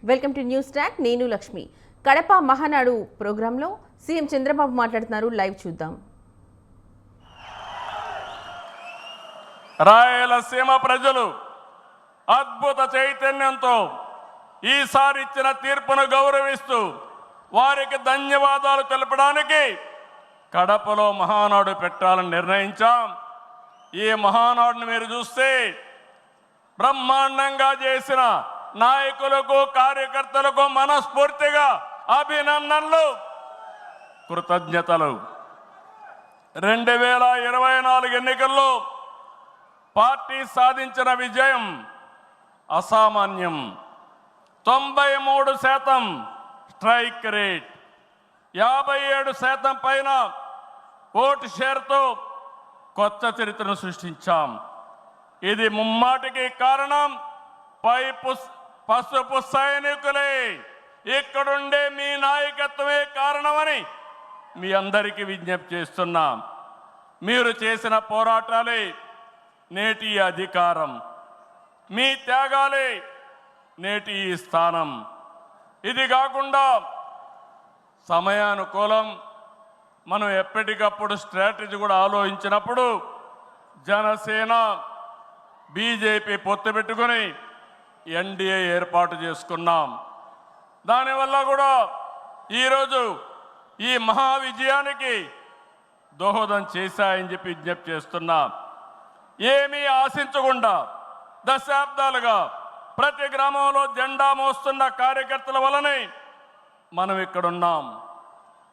Welcome to news track. నేను లక్ష్మి. కడప మహానాడు ప్రోగ్రాంలో CM Chandrababu మాట్లాడుతున్నారు. లైవ్ చూద్దాం. రాయలసీమ ప్రజలు అద్భుత చైతన్యంతో ఈసారి ఇచ్చిన తీర్పును గౌరవిస్తూ వారికి ధన్యవాదాలు తెలపడానికి కడపలో మహానాడు పెట్టాలని నిర్ణయించాం. ఈ మహానాడును మీరు చూస్తే బ్రహ్మాండంగా చేసిన నాయకులకు కార్యకర్తలకు మనస్ఫూర్తిగా అభినందనలు, కృతజ్ఞతలు. 2024 ఎన్నికల్లో పార్టీ సాధించిన విజయం అసామాన్యం. 93% స్ట్రైక్ రేట్, 57% పైన ఓటు షేర్తో కొత్త చరిత్రను సృష్టించాం. ఇది ముమ్మాటికి కారణం పసుపు సైనికులే, ఇక్కడుండే మీ నాయకత్వమే కారణమని మీ అందరికీ విజ్ఞప్తి చేస్తున్నాం. మీరు చేసిన పోరాటాలే నేటి అధికారం, మీ త్యాగాలే నేటి ఈ స్థానం. ఇది కాకుండా సమయానుకూలం మనం ఎప్పటికప్పుడు స్ట్రాటజీ కూడా ఆలోచించినప్పుడు జనసేన బీజేపీ పొత్తు పెట్టుకొని ఎన్డీఏ ఏర్పాటు చేసుకున్నాం. దానివల్ల కూడా ఈరోజు ఈ మహా విజయానికి దోహదం చేశాయని చెప్పి విజ్ఞప్తి చేస్తున్నా. ఏమీ ఆశించకుండా దశాబ్దాలుగా ప్రతి గ్రామంలో జెండా మోస్తున్న కార్యకర్తల వలనే మనం ఇక్కడున్నాం.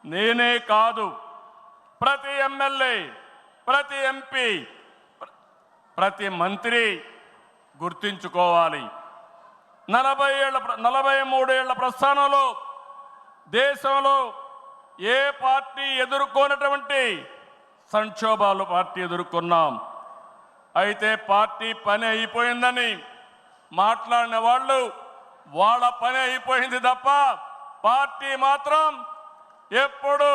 నేనే కాదు, ప్రతి ఎమ్మెల్యే, ప్రతి ఎంపీ, ప్రతి మంత్రి గుర్తించుకోవాలి. 43 ఏళ్ల ప్రస్థానంలో దేశంలో ఏ పార్టీ ఎదుర్కొన్నటువంటి సంక్షోభాలు పార్టీ ఎదుర్కొన్నాం. అయితే పార్టీ పని అయిపోయిందని మాట్లాడిన వాళ్ళు వాళ్ళ పని అయిపోయింది తప్ప పార్టీ మాత్రం ఎప్పుడు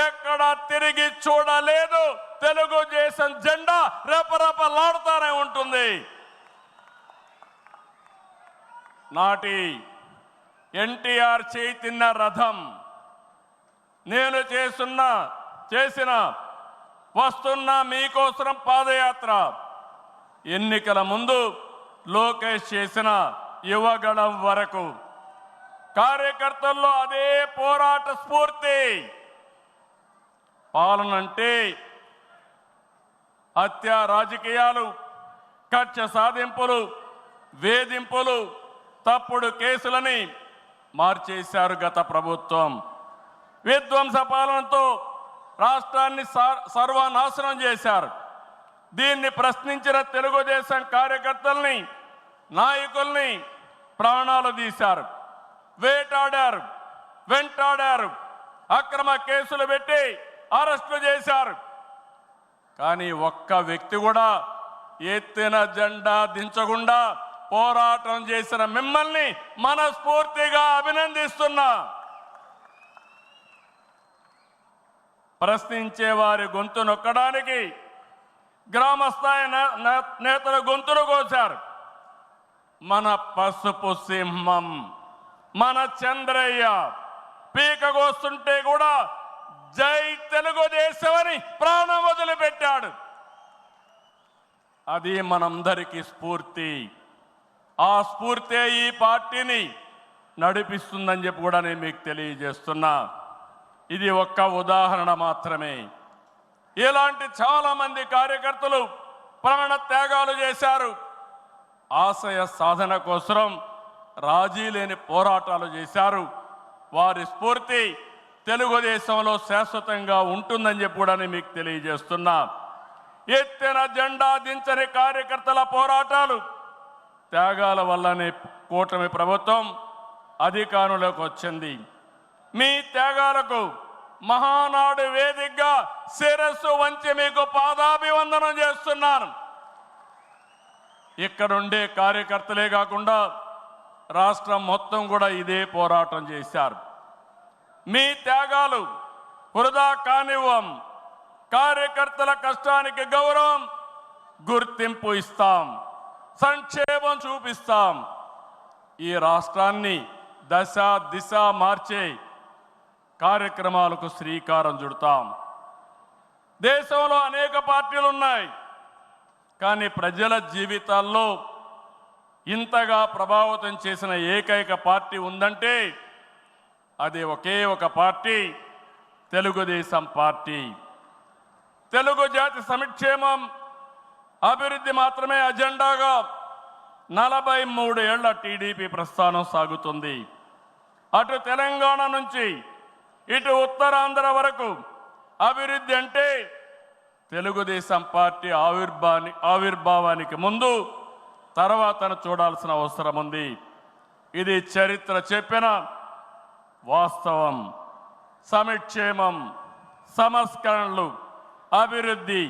ఎక్కడ తిరిగి చూడలేదు. తెలుగుదేశం జెండా రెపరెపలాడుతూనే ఉంటుంది. నాటి ఎన్టీఆర్ చైతన్య రథం, నేను చేసిన వస్తున్న మీకోసం పాదయాత్ర, ఎన్నికల ముందు లోకేష్ చేసిన యువగళం వరకు కార్యకర్తల్లో అదే పోరాట స్ఫూర్తి. పాలనంటే హత్య రాజకీయాలు, కక్ష సాధింపులు, వేధింపులు, తప్పుడు కేసులని మార్చేశారు గత ప్రభుత్వం. విధ్వంస పాలనతో రాష్ట్రాన్ని సర్వనాశనం చేశారు. దీన్ని ప్రశ్నించిన తెలుగుదేశం కార్యకర్తల్ని, నాయకుల్ని ప్రాణాలు తీశారు, వేటాడారు, వెంటాడారు, అక్రమ కేసులు పెట్టి అరెస్టులు చేశారు. కానీ ఒక్క వ్యక్తి కూడా ఎత్తిన జెండా దించకుండా పోరాటం చేసిన మిమ్మల్ని మనస్ఫూర్తిగా అభినందిస్తున్నా. ప్రశ్నించే వారి గొంతు నొక్కడానికి గ్రామస్థాయి నేతల గొంతులు కోశారు. మన పసుపు సింహం, మన చంద్రయ్య పీకగోస్తుంటే కూడా జై తెలుగుదేశం అని ప్రాణం వదిలిపెట్టాడు. అది మనందరికీ స్ఫూర్తి. ఆ స్ఫూర్తే ఈ పార్టీని నడిపిస్తుందని చెప్పి కూడా నేను మీకు తెలియజేస్తున్నా. ఇది ఒక్క ఉదాహరణ మాత్రమే. ఇలాంటి చాలా మంది కార్యకర్తలు ప్రాణ త్యాగాలు చేశారు. ఆశయ సాధన కోసం రాజీ లేని పోరాటాలు చేశారు. వారి స్ఫూర్తి తెలుగుదేశంలో శాశ్వతంగా ఉంటుందని చెప్పి కూడా నేను మీకు తెలియజేస్తున్నా. ఎత్తిన జెండా దించని కార్యకర్తల పోరాటాలు, త్యాగాల వల్లనే కూటమి ప్రభుత్వం అధికారంలోకి వచ్చింది. మీ త్యాగాలకు మహానాడు వేదికగా శిరస్సు వంచి మీకు పాదాభివందనం చేస్తున్నాను. ఇక్కడుండే కార్యకర్తలే కాకుండా రాష్ట్రం మొత్తం కూడా ఇదే పోరాటం చేశారు. మీ త్యాగాలు వృధా కానివ్వం. కార్యకర్తల కష్టానికి గౌరవం, గుర్తింపు ఇస్తాం, సంక్షేమం చూపిస్తాం. ఈ రాష్ట్రాన్ని దశ దిశ మార్చే కార్యక్రమాలకు శ్రీకారం చుడతాం. దేశంలో అనేక పార్టీలు ఉన్నాయి, కానీ ప్రజల జీవితాల్లో ఇంతగా ప్రభావితం చేసిన ఏకైక పార్టీ ఉందంటే అది ఒకే ఒక పార్టీ, తెలుగుదేశం పార్టీ. తెలుగు జాతి సంక్షేమం అభివృద్ధి మాత్రమే అజెండాగా 43 ఏళ్ల టీడీపీ ప్రస్థానం సాగుతుంది. అటు తెలంగాణ నుంచి ఇటు ఉత్తరాంధ్ర వరకు అభివృద్ధి అంటే తెలుగుదేశం పార్టీ ఆవిర్భావానికి ముందు తర్వాతను చూడాల్సిన అవసరం ఉంది. ఇది చరిత్ర చెప్పిన వాస్తవం. సంక్షేమం, సంస్కరణలు, అభివృద్ధి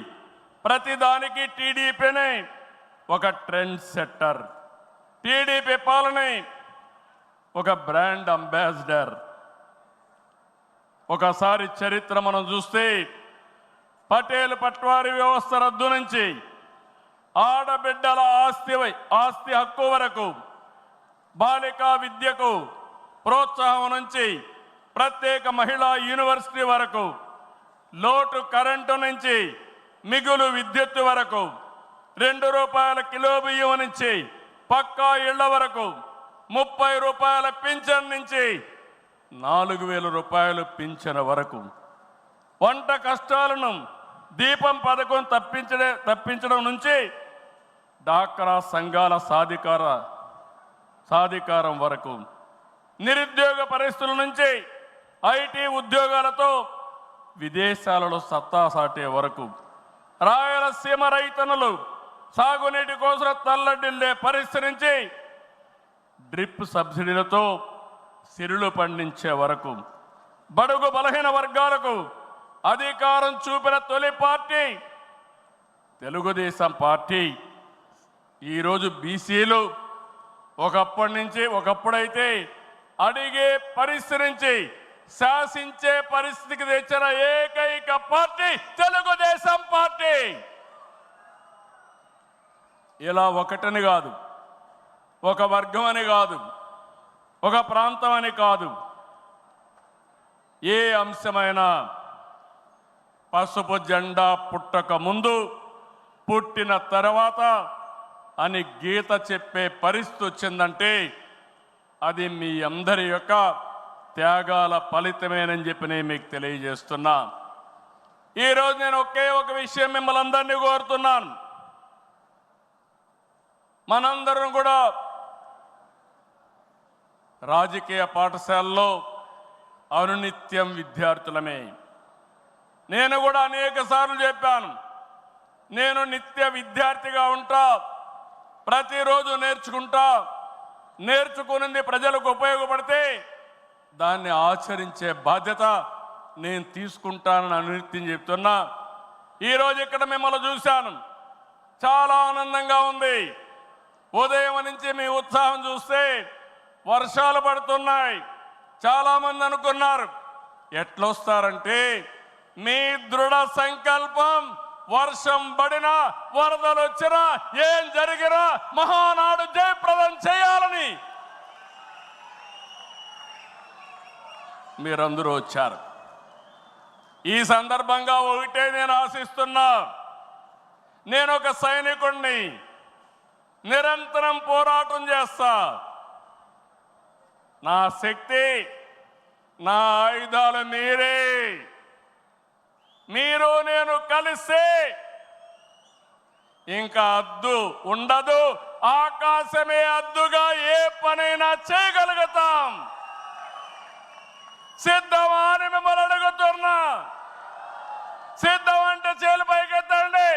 ప్రతిదానికి టీడీపీనే ఒక ట్రెండ్ సెట్టర్. టీడీపీ పాలనే ఒక బ్రాండ్ అంబాసిడర్. ఒకసారి చరిత్ర మనం చూస్తే పటేల్ పట్వారీ వ్యవస్థ రద్దు నుంచి ఆడబిడ్డల ఆస్తి హక్కు వరకు, బాలికా విద్యకు ప్రోత్సాహం నుంచి ప్రత్యేక మహిళా యూనివర్సిటీ వరకు, లోటు కరెంటు నుంచి మిగులు విద్యుత్ వరకు, 2 రూపాయల కిలో బియ్యం నుంచి పక్కా ఇళ్ల వరకు, 30 రూపాయల పింఛన్ నుంచి 4,000 రూపాయలు పింఛన్ వరకు, వంట కష్టాలను దీపం పథకం తప్పించడం నుంచి డాక్రా సంఘాల సాధికారం వరకు, నిరుద్యోగ పరిస్థితుల నుంచి ఐటీ ఉద్యోగాలతో విదేశాలలో సత్తా సాటే వరకు, రాయలసీమ రైతన్నులు సాగునీటి కోసం తల్లడిల్లే పరిస్థితి నుంచి డ్రిప్ సబ్సిడీలతో సిరులు పండించే వరకు, బడుగు బలహీన వర్గాలకు అధికారం చూపిన తొలి పార్టీ తెలుగుదేశం పార్టీ. ఈరోజు బీసీలు ఒకప్పుడైతే అడిగే పరిస్థితి నుంచి శాసించే పరిస్థితికి తెచ్చిన ఏకైక పార్టీ తెలుగుదేశం పార్టీ. ఇలా ఒకటని కాదు, ఒక వర్గం అని కాదు, ఒక ప్రాంతం అని కాదు, ఏ అంశమైనా పసుపు జెండా పుట్టక ముందు, పుట్టిన తర్వాత అని గీత చెప్పే పరిస్థితి వచ్చిందంటే అది మీ అందరి యొక్క త్యాగాల ఫలితమేనని చెప్పి నేను మీకు తెలియజేస్తున్నా. ఈరోజు నేను ఒకే ఒక విషయం మిమ్మల్ని అందరినీ కోరుతున్నాను. మనందరం కూడా రాజకీయ పాఠశాలలో అనునిత్యం విద్యార్థులమే. నేను కూడా అనేక సార్లు చెప్పాను, నేను నిత్య విద్యార్థిగా ఉంటా, ప్రతిరోజు నేర్చుకుంటా, నేర్చుకున్నది ప్రజలకు ఉపయోగపడితే దాన్ని ఆచరించే బాధ్యత నేను తీసుకుంటానని అనునిత్యం చెప్తున్నా. ఈరోజు ఇక్కడ మిమ్మల్ని చూశాను, చాలా ఆనందంగా ఉంది. ఉదయం నుంచి మీ ఉత్సాహం చూస్తే వర్షాలు పడుతున్నాయి. చాలామంది అనుకున్నారు ఎట్లొస్తారంటే మీ దృఢ సంకల్పం, వర్షం పడినా వరదలు వచ్చినా ఏం జరిగినా మహానాడు జయప్రదం చేయాలని మీరందరూ వచ్చారు. ఈ సందర్భంగా ఒకటే నేను ఆశిస్తున్నా, నేను ఒక సైనికుణ్ణి, నిరంతరం పోరాటం చేస్తా. నా శక్తి, నా ఆయుధాలు మీరే. మీరు నేను కలిస్తే ఇంకా అద్దు ఉండదు, ఆకాశమే అద్దుగా ఏ పనైనా చేయగలుగుతాం. సిద్ధమా అని మిమ్మల్ని అడుగుతున్నా. సిద్ధం అంటే చేలు పైకెత్తండి.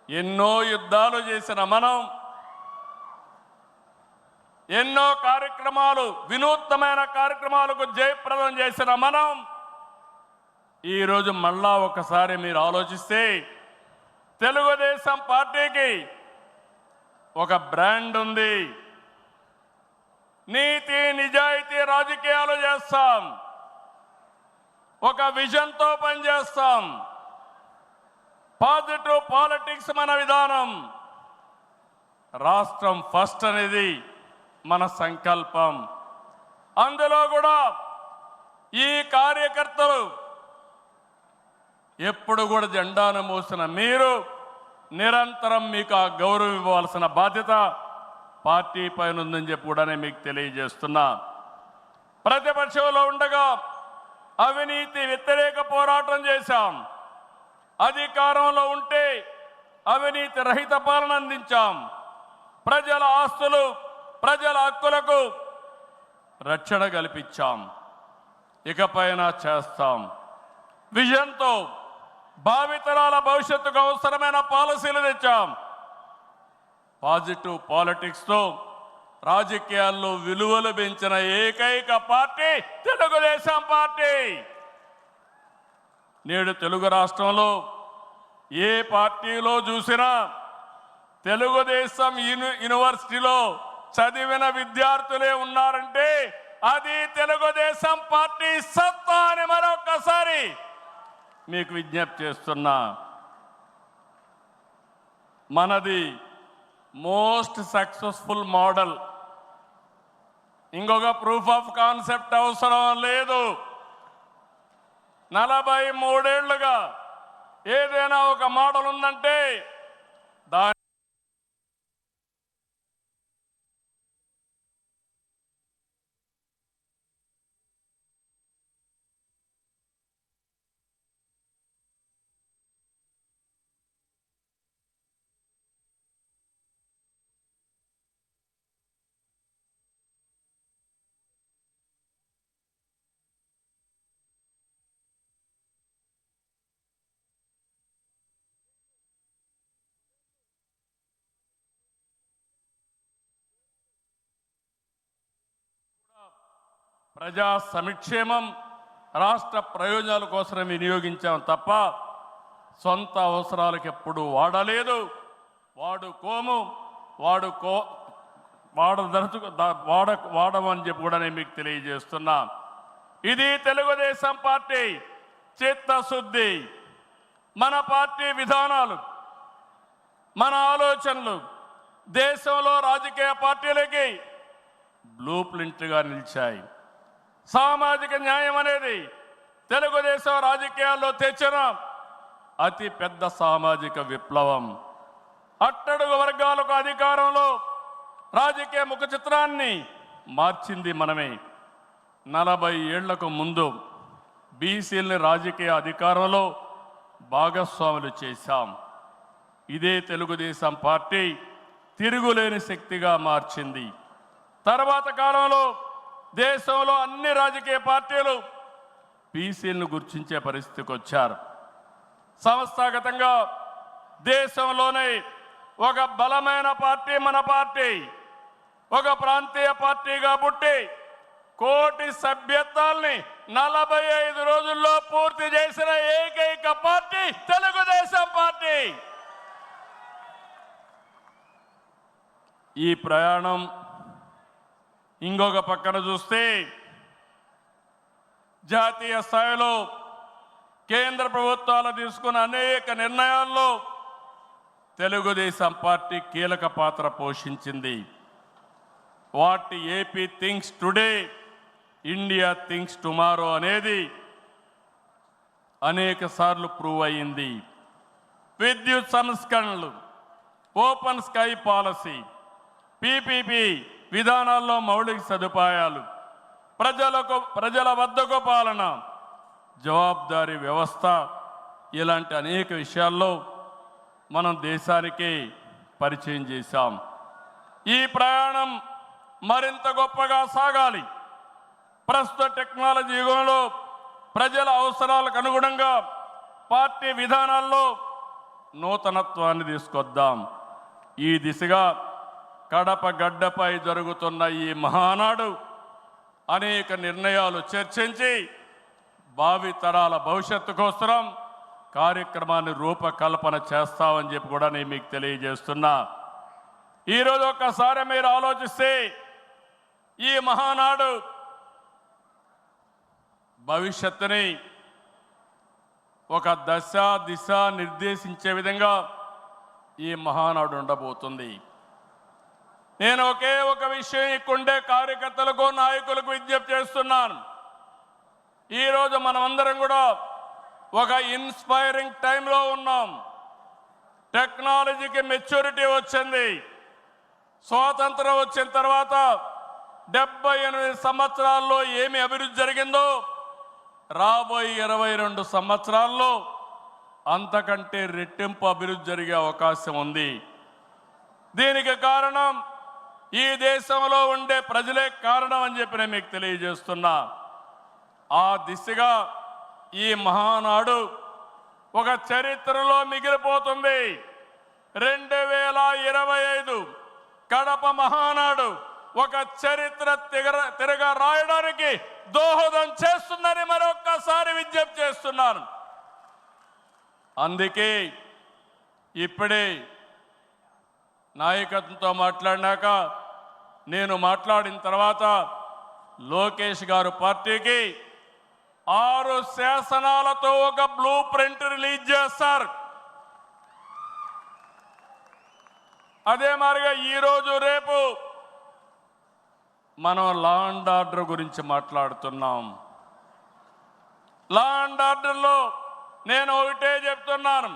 ఎన్నో యుద్ధాలు చేసిన మనం, ఎన్నో కార్యక్రమాలు, వినూత్నమైన కార్యక్రమాలకు జయప్రదం చేసిన మనం ఈరోజు మళ్ళా ఒకసారి మీరు ఆలోచిస్తే తెలుగుదేశం పార్టీకి ఒక బ్రాండ్ ఉంది. నీతి నిజాయితీ రాజకీయాలు చేస్తాం, ఒక విజన్తో పనిచేస్తాం. పాజిటివ్ పాలిటిక్స్ మన విధానం. రాష్ట్రం ఫస్ట్ అనేది మన సంకల్పం. అందులో కూడా ఈ కార్యకర్తలు ఎప్పుడు కూడా జెండాను మోసిన మీరు నిరంతరం మీకు ఆ గౌరవం ఇవ్వాల్సిన బాధ్యత పార్టీ పైన ఉందని చెప్పి కూడా నేను మీకు తెలియజేస్తున్నా. ప్రతిపక్షంలో ఉండగా అవినీతి వ్యతిరేక పోరాటం చేశాం. అధికారంలో ఉంటే అవినీతి రహిత పాలన అందించాం. ప్రజల ఆస్తులు, ప్రజల హక్కులకు రక్షణ కల్పించాం. ఇకపైన చేస్తాం. విజన్తో భావితరాల భవిష్యత్తుకు అవసరమైన పాలసీలు తెచ్చాం. పాజిటివ్ పాలిటిక్స్తో రాజకీయాల్లో విలువలు పెంచిన ఏకైక పార్టీ తెలుగుదేశం పార్టీ. నేడు తెలుగు రాష్ట్రంలో ఏ పార్టీలో చూసినా తెలుగుదేశం యూనివర్సిటీలో చదివిన విద్యార్థులే ఉన్నారంటే అది తెలుగుదేశం పార్టీ సత్తా అని మరొకసారి మీకు విజ్ఞప్తి చేస్తున్నా. మనది మోస్ట్ సక్సెస్ఫుల్ మోడల్. ఇంకొక ప్రూఫ్ ఆఫ్ కాన్సెప్ట్ అవసరం లేదు. 43 ఏళ్లుగా ఏదైనా ఒక మోడల్ ఉందంటే దాని ప్రజా సంక్షేమం, రాష్ట్ర ప్రయోజనాల కోసం వినియోగించాం తప్ప సొంత అవసరాలకు ఎప్పుడు వాడలేదు, వాడుకోము, వాడమని చెప్పి కూడా నేను మీకు తెలియజేస్తున్నా. ఇది తెలుగుదేశం పార్టీ చిత్తశుద్ధి. మన పార్టీ విధానాలు, మన ఆలోచనలు దేశంలో రాజకీయ పార్టీలకి బ్లూ ప్రింట్గా నిలిచాయి. సామాజిక న్యాయం అనేది తెలుగుదేశం రాజకీయాల్లో తెచ్చిన అతి పెద్ద సామాజిక విప్లవం. అట్టడుగు వర్గాలకు అధికారంలో రాజకీయ ముఖ చిత్రాన్ని మార్చింది మనమే. 40 ఏళ్లకు ముందు బీసీలని రాజకీయ అధికారంలో భాగస్వాములు చేశాం. ఇదే తెలుగుదేశం పార్టీ తిరుగులేని శక్తిగా మార్చింది. తర్వాత కాలంలో దేశంలో అన్ని రాజకీయ పార్టీలు బీసీలను గుర్తించే పరిస్థితికి వచ్చారు. సంస్థాగతంగా దేశంలోనే ఒక బలమైన పార్టీ మన పార్టీ. ఒక ప్రాంతీయ పార్టీగా పుట్టి 1 కోటి సభ్యత్వాల్ని 45 రోజుల్లో పూర్తి చేసిన ఏకైక పార్టీ తెలుగుదేశం పార్టీ. ఈ ప్రయాణం ఇంకొక పక్కన చూస్తే జాతీయ స్థాయిలో కేంద్ర ప్రభుత్వాలు తీసుకున్న అనేక నిర్ణయాల్లో తెలుగుదేశం పార్టీ కీలక పాత్ర పోషించింది. What AP thinks today, India thinks tomorrow అనేది అనేక సార్లు ప్రూవ్ అయింది. విద్యుత్ సంస్కరణలు, ఓపెన్ స్కై పాలసీ, పీపీపీ విధానాల్లో మౌలిక సదుపాయాలు, ప్రజల వద్దకు పాలన, జవాబుదారీ వ్యవస్థ, ఇలాంటి అనేక విషయాల్లో మనం దేశానికి పరిచయం చేశాం. ఈ ప్రయాణం మరింత గొప్పగా సాగాలి. ప్రస్తుత టెక్నాలజీ యుగంలో ప్రజల అవసరాలకు అనుగుణంగా పార్టీ విధానాల్లో నూతనత్వాన్ని తీసుకొద్దాం. ఈ దిశగా కడప గడ్డపై జరుగుతున్న ఈ మహానాడు అనేక నిర్ణయాలు చర్చించి భావితరాల భవిష్యత్తు కోసం కార్యక్రమాన్ని రూపకల్పన చేస్తామని చెప్పి కూడా నేను మీకు తెలియజేస్తున్నా. ఈరోజు ఒక్కసారి మీరు ఆలోచిస్తే ఈ మహానాడు భవిష్యత్తుని ఒక దశ దిశ నిర్దేశించే విధంగా ఈ మహానాడు ఉండబోతుంది. నేను ఒకే ఒక విషయం ఇక్కడుండే కార్యకర్తలకు నాయకులకు విజ్ఞప్తి చేస్తున్నాను. ఈరోజు మనమందరం కూడా ఒక ఇన్స్పైరింగ్ టైంలో ఉన్నాం. టెక్నాలజీకి మెచ్యూరిటీ వచ్చింది. స్వాతంత్రం వచ్చిన తర్వాత 78 సంవత్సరాల్లో ఏమి అభివృద్ధి జరిగిందో రాబోయే 22 సంవత్సరాల్లో అంతకంటే రెట్టింపు అభివృద్ధి జరిగే అవకాశం ఉంది. దీనికి కారణం ఈ దేశంలో ఉండే ప్రజలే కారణం అని చెప్పి నేను మీకు తెలియజేస్తున్నా. ఆ దిశగా ఈ మహానాడు ఒక చరిత్రలో మిగిలిపోతుంది. 2025 కడప మహానాడు ఒక చరిత్ర తిరగ రాయడానికి దోహదం చేస్తుందని మరొక్కసారి విజ్ఞప్తి చేస్తున్నాను. అందుకే ఇప్పుడే నాయకత్వంతో మాట్లాడినాక నేను మాట్లాడిన తర్వాత లోకేష్ గారు పార్టీకి 6 శాసనాలతో ఒక బ్లూ ప్రింట్ రిలీజ్ చేస్తారు. అదే మాదిరిగా ఈరోజు రేపు మనం లా అండ్ ఆర్డర్ గురించి మాట్లాడుతున్నాం. లా అండ్ ఆర్డర్లో నేను ఒకటే చెప్తున్నాను,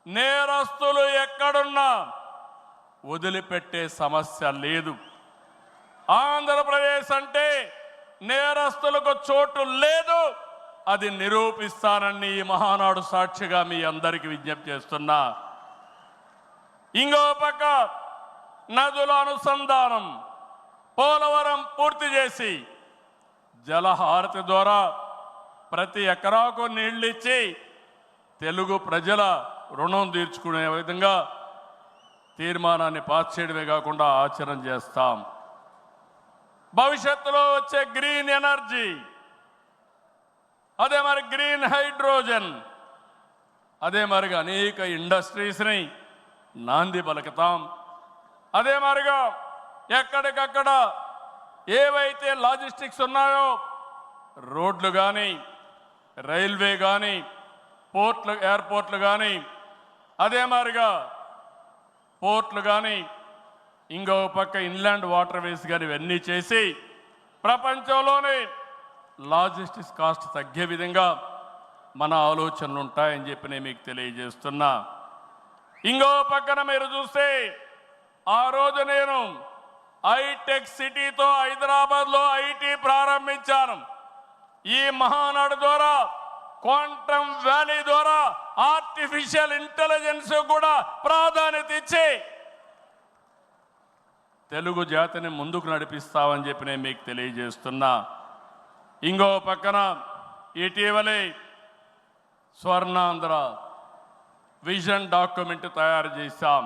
నేరస్తులు ఎక్కడున్నా వదిలిపెట్టే సమస్య లేదు. ఆంధ్రప్రదేశ్ అంటే నేరస్తులకు చోటు లేదు. అది నిరూపిస్తానని ఈ మహానాడు సాక్షిగా మీ అందరికీ విజ్ఞప్తి చేస్తున్నా. ఇంకో పక్క నదుల అనుసంధానం పోలవరం పూర్తి చేసి జలహారతి ద్వారా ప్రతి ఎకరాకు నీళ్ళిచ్చి తెలుగు ప్రజల రుణం తీర్చుకునే విధంగా తీర్మానాన్ని పాస్ చేయడమే కాకుండా ఆచరణ చేస్తాం. భవిష్యత్తులో వచ్చే గ్రీన్ ఎనర్జీ, అదే మరి గ్రీన్ హైడ్రోజన్, అదే మరిగా అనేక ఇండస్ట్రీస్ని నాంది పలుకుతాం. అదే మరిగా ఎక్కడికక్కడ ఏవైతే లాజిస్టిక్స్ ఉన్నాయో రోడ్లు కానీ రైల్వే కానీ పోర్ట్లు ఎయిర్పోర్ట్లు కానీ అదే మాదిరిగా పోర్ట్లు కానీ ఇంకో పక్క ఇన్లాండ్ వాటర్ వేస్ కానీ ఇవన్నీ చేసి ప్రపంచంలోనే లాజిస్టిక్స్ కాస్ట్ తగ్గే విధంగా మన ఆలోచనలు ఉంటాయని చెప్పి నేను మీకు తెలియజేస్తున్నా. ఇంకో పక్కన మీరు చూస్తే ఆ రోజు నేను హైటెక్ సిటీతో హైదరాబాద్లో ఐటీ ప్రారంభించాను. ఈ మహానాడు ద్వారా క్వాంటమ్ వ్యాలీ ద్వారా ఆర్టిఫిషియల్ ఇంటెలిజెన్స్ కూడా ప్రాధాన్యత ఇచ్చి తెలుగు జాతిని ముందుకు నడిపిస్తామని చెప్పి నేను మీకు తెలియజేస్తున్నా. ఇంకో పక్కన ఇటీవలే స్వర్ణాంధ్ర విజన్ డాక్యుమెంట్ తయారు చేశాం.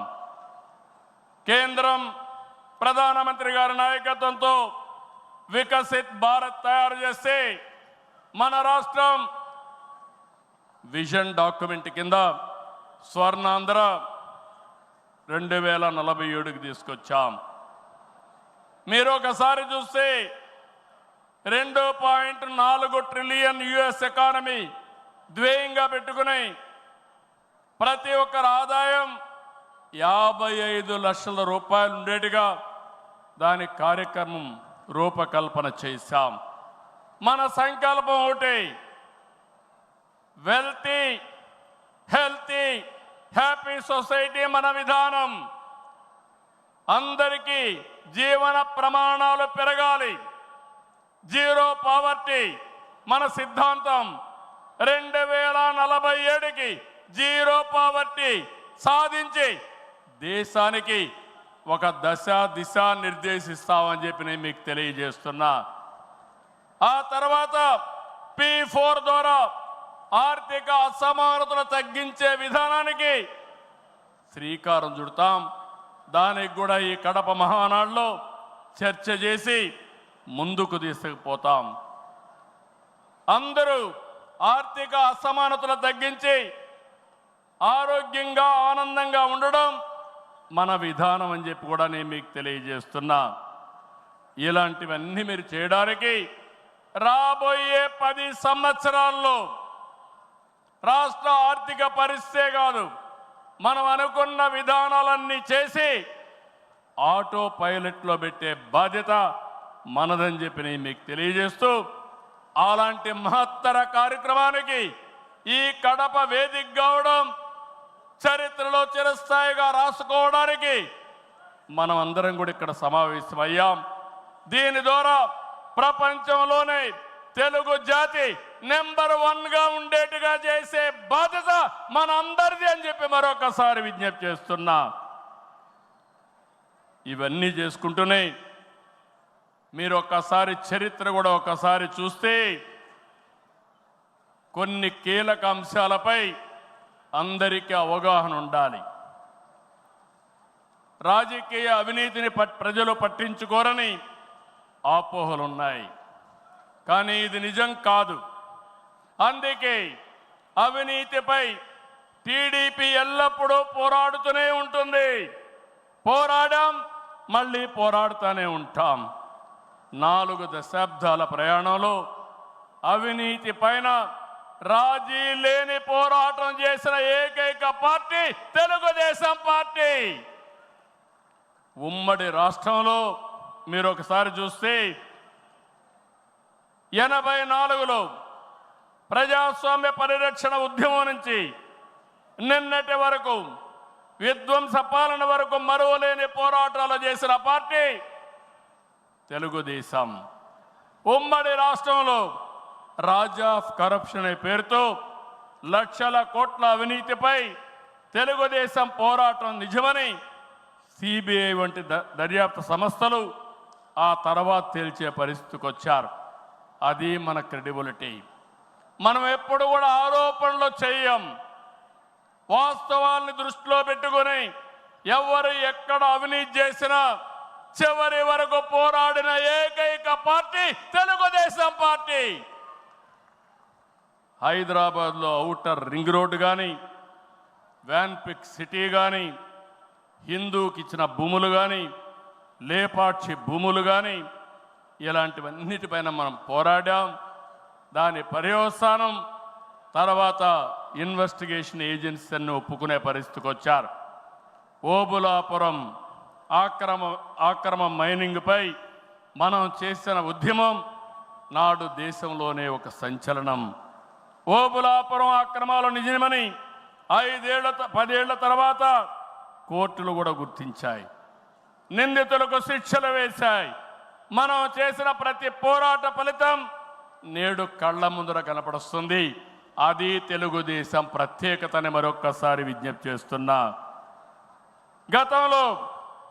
కేంద్రం ప్రధానమంత్రి గారి నాయకత్వంతో వికసిత్ భారత్ తయారు చేస్తే మన రాష్ట్రం విజన్ డాక్యుమెంట్ కింద స్వర్ణాంధ్ర 2047కి తీసుకొచ్చాం. మీరు ఒకసారి చూస్తే 2.4 ట్రిలియన్ యుఎస్ ఎకానమీ ధ్యేయంగా పెట్టుకుని ప్రతి ఒక్కరి ఆదాయం 55 లక్షల రూపాయలు ఉండేట్టుగా దాని కార్యక్రమం రూపకల్పన చేశాం. మన సంకల్పం ఒకటి, వెల్తీ హెల్తీ హ్యాపీ సొసైటీ మన విధానం. అందరికీ జీవన ప్రమాణాలు పెరగాలి, జీరో పావర్టీ మన సిద్ధాంతం. 2047కి జీరో పావర్టీ సాధించి దేశానికి ఒక దిశ నిర్దేశిస్తామని చెప్పి నేను మీకు తెలియజేస్తున్నా. ఆ తర్వాత P4 ద్వారా ఆర్థిక అసమానతలు తగ్గించే విధానానికి శ్రీకారం చుడతాం. దానికి కూడా ఈ కడప మహానాడులో చర్చ చేసి ముందుకు తీసుకుపోతాం. అందరూ ఆర్థిక అసమానతలు తగ్గించి ఆరోగ్యంగా ఆనందంగా ఉండడం మన విధానం అని చెప్పి కూడా నేను మీకు తెలియజేస్తున్నా. ఇలాంటివన్నీ మీరు చేయడానికి రాబోయే 10 సంవత్సరాల్లో రాష్ట్ర ఆర్థిక పరిస్థితే కాదు, మనం అనుకున్న విధానాలన్నీ చేసి ఆటో పైలట్లో పెట్టే బాధ్యత మనదని చెప్పి నేను మీకు తెలియజేస్తూ, అలాంటి మహత్తర కార్యక్రమానికి ఈ కడప వేదిక కావడం చరిత్రలో చిరస్థాయిగా రాసుకోవడానికి మనం అందరం కూడా ఇక్కడ సమావేశమయ్యాం. దీని ద్వారా ప్రపంచంలోనే తెలుగు జాతి నెంబర్ 1గా ఉండేట్టుగా చేసే బాధ్యత మన అందరిది అని చెప్పి మరొకసారి విజ్ఞప్తి చేస్తున్నా. ఇవన్నీ చేసుకుంటూనే మీరు ఒక్కసారి చరిత్ర కూడా ఒకసారి చూస్తే కొన్ని కీలక అంశాలపై అందరికీ అవగాహన ఉండాలి. రాజకీయ అవినీతిని ప్రజలు పట్టించుకోరని అపోహలున్నాయి, కానీ ఇది నిజం కాదు. అందుకే అవినీతిపై టీడీపీ ఎల్లప్పుడూ పోరాడుతూనే ఉంటుంది. పోరాడాం, మళ్ళీ పోరాడుతూనే ఉంటాం. 4 దశాబ్దాల ప్రయాణంలో అవినీతి పైన రాజీ లేని పోరాటం చేసిన ఏకైక పార్టీ తెలుగుదేశం పార్టీ. ఉమ్మడి రాష్ట్రంలో మీరు ఒకసారి చూస్తే 84లో ప్రజాస్వామ్య పరిరక్షణ ఉద్యమం నుంచి నిన్నటి వరకు విధ్వంస పాలన వరకు మరువలేని పోరాటాలు చేసిన పార్టీ తెలుగుదేశం. ఉమ్మడి రాష్ట్రంలో రాజ్ ఆఫ్ కరప్షన్ అనే పేరుతో లక్షల కోట్ల అవినీతిపై తెలుగుదేశం పోరాటం నిజమని సిబిఐ వంటి దర్యాప్తు సంస్థలు ఆ తర్వాత తేల్చే పరిస్థితికి వచ్చారు. అది మన క్రెడిబిలిటీ. మనం ఎప్పుడు కూడా ఆరోపణలు చేయం. వాస్తవాల్ని దృష్టిలో పెట్టుకొని ఎవరు ఎక్కడ అవినీతి చేసినా చివరి వరకు పోరాడిన ఏకైక పార్టీ తెలుగుదేశం పార్టీ. హైదరాబాద్లో ఔటర్ రింగ్ రోడ్డు కానీ, వ్యాన్పిక్ సిటీ కానీ, హిందూకి ఇచ్చిన భూములు కానీ, లేపాక్షి భూములు కానీ, ఇలాంటివన్నిటిపైన మనం పోరాడాం. దాని పర్యవసానం తర్వాత ఇన్వెస్టిగేషన్ ఏజెన్సీ అన్ని ఒప్పుకునే పరిస్థితికి వచ్చారు. ఓబులాపురం ఆక్రమ మైనింగ్పై మనం చేసిన ఉద్యమం నాడు దేశంలోనే ఒక సంచలనం. ఓబులాపురం అక్రమాలు నిజమని 10 ఏళ్ల తర్వాత కోర్టులు కూడా గుర్తించాయి. నిందితులకు శిక్షలు వేశాయి. మనం చేసిన ప్రతి పోరాట ఫలితం నేడు కళ్ళ ముందర కనపడుస్తుంది. అది తెలుగుదేశం ప్రత్యేకతని మరొక్కసారి విజ్ఞప్తి చేస్తున్నా. గతంలో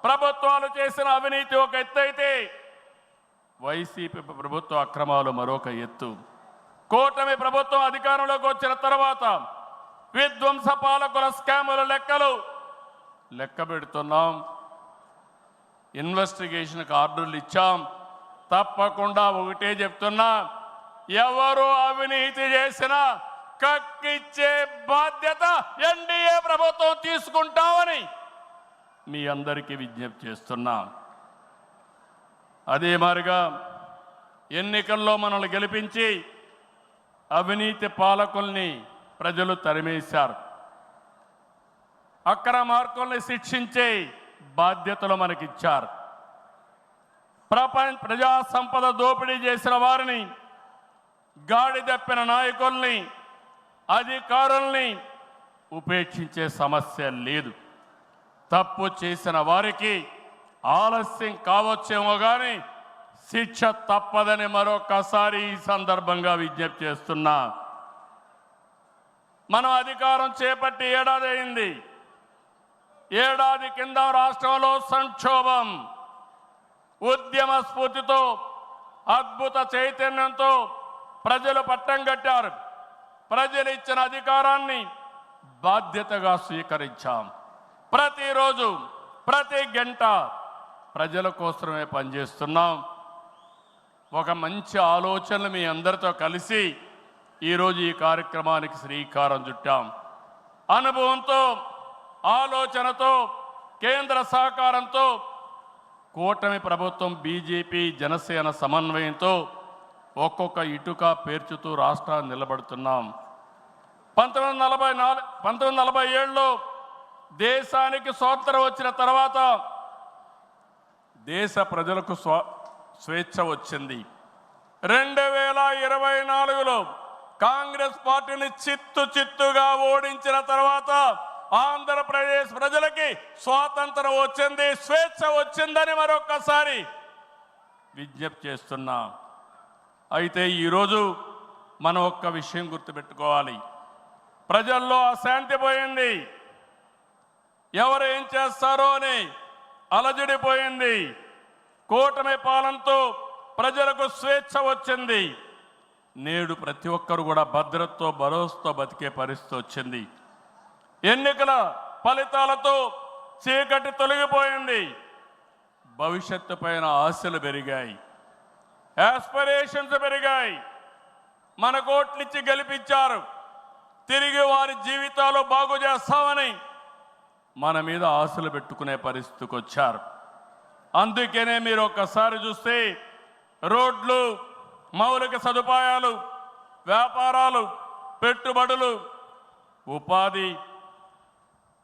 ప్రభుత్వాలు చేసిన అవినీతి ఒక ఎత్తు అయితే వైసీపీ ప్రభుత్వ అక్రమాలు మరొక ఎత్తు. కూటమి ప్రభుత్వం అధికారంలోకి వచ్చిన తర్వాత విధ్వంస పాలకుల స్కాముల లెక్క పెడుతున్నాం. ఇన్వెస్టిగేషన్కి ఆర్డర్లు ఇచ్చాం. తప్పకుండా ఒకటే చెప్తున్నా, ఎవరు అవినీతి చేసినా కక్కిచ్చే బాధ్యత ఎన్డీఏ ప్రభుత్వం తీసుకుంటామని మీ అందరికీ విజ్ఞప్తి చేస్తున్నా. అదే మాదిరిగా ఎన్నికల్లో మనల్ని గెలిపించి అవినీతి పాలకుల్ని ప్రజలు తరిమేశారు. అక్రమార్కుల్ని శిక్షించే బాధ్యతలు మనకిచ్చారు. ప్రజా సంపద దోపిడీ చేసిన వారిని, గాడి తప్పిన నాయకుల్ని, అధికారుల్ని ఉపేక్షించే సమస్య లేదు. తప్పు చేసిన వారికి ఆలస్యం కావచ్చేమో కానీ శిక్ష తప్పదని మరొకసారి ఈ సందర్భంగా విజ్ఞప్తి చేస్తున్నా. మనం అధికారం చేపట్టి ఏడాది అయింది. ఏడాది కింద రాష్ట్రంలో సంక్షోభం, ఉద్యమ స్ఫూర్తితో, అద్భుత చైతన్యంతో ప్రజలు పట్టం కట్టారు. ప్రజలు ఇచ్చిన అధికారాన్ని బాధ్యతగా స్వీకరించాం. ప్రతిరోజు ప్రతి గంట ప్రజల కోసమే పనిచేస్తున్నాం. ఒక మంచి ఆలోచనలు మీ అందరితో కలిసి ఈరోజు ఈ కార్యక్రమానికి శ్రీకారం చుట్టాం. అనుభవంతో, ఆలోచనతో, కేంద్ర సహకారంతో కూటమి ప్రభుత్వం బీజేపీ జనసేన సమన్వయంతో ఒక్కొక్క ఇటుక పేర్చుతూ రాష్ట్రాన్ని నిలబడుతున్నాం. 1947లో దేశానికి స్వాతంత్రం వచ్చిన తర్వాత దేశ ప్రజలకు స్వేచ్ఛ వచ్చింది. 2024లో కాంగ్రెస్ పార్టీని చిత్తుగా ఓడించిన తర్వాత ఆంధ్రప్రదేశ్ ప్రజలకి స్వాతంత్రం వచ్చింది, స్వేచ్ఛ వచ్చిందని మరొక్కసారి విజ్ఞప్తి చేస్తున్నా. అయితే ఈరోజు మనం ఒక్క విషయం గుర్తుపెట్టుకోవాలి. ప్రజల్లో అశాంతి పోయింది, ఎవరు ఏం చేస్తారో అని అలజడిపోయింది. కూటమి పాలనతో ప్రజలకు స్వేచ్ఛ వచ్చింది. నేడు ప్రతి ఒక్కరు కూడా భద్రతతో భరోసాతో బతికే పరిస్థితి వచ్చింది. ఎన్నికల ఫలితాలతో చీకటి తొలగిపోయింది. భవిష్యత్తు పైన ఆశలు పెరిగాయి, యాస్పిరేషన్స్ పెరిగాయి. మన కోట్లిచ్చి గెలిపించారు, తిరిగి వారి జీవితాలు బాగు చేస్తామని మన మీద ఆశలు పెట్టుకునే పరిస్థితికి వచ్చారు. అందుకనే మీరు ఒక్కసారి చూస్తే రోడ్లు, మౌలిక సదుపాయాలు, వ్యాపారాలు, పెట్టుబడులు, ఉపాధి,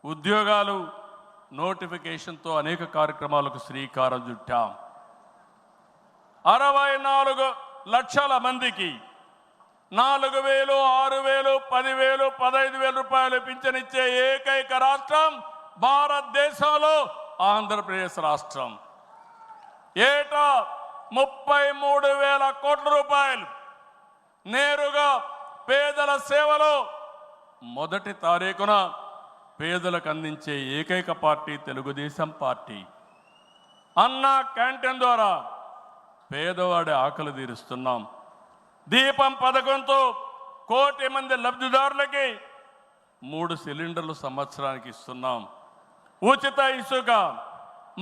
ఉద్యోగాలు, నోటిఫికేషన్తో అనేక కార్యక్రమాలకు శ్రీకారం చుట్టాం. 64 లక్షల మందికి 4,000, 6,000, 10,000, 15,000 రూపాయలు పింఛనిచ్చే ఏకైక రాష్ట్రం భారతదేశంలో ఆంధ్రప్రదేశ్ రాష్ట్రం. ఏటా 33,000 కోట్ల రూపాయలు నేరుగా పేదల సేవలో మొదటి తారీఖున పేదలకు అందించే ఏకైక పార్టీ తెలుగుదేశం పార్టీ. అన్న క్యాంటీన్ ద్వారా పేదవాడి ఆకలి తీరుస్తున్నాం. దీపం పథకంతో 1 కోటి మంది లబ్ధిదారులకి 3 సిలిండర్లు సంవత్సరానికి ఇస్తున్నాం. ఉచిత ఇసుక,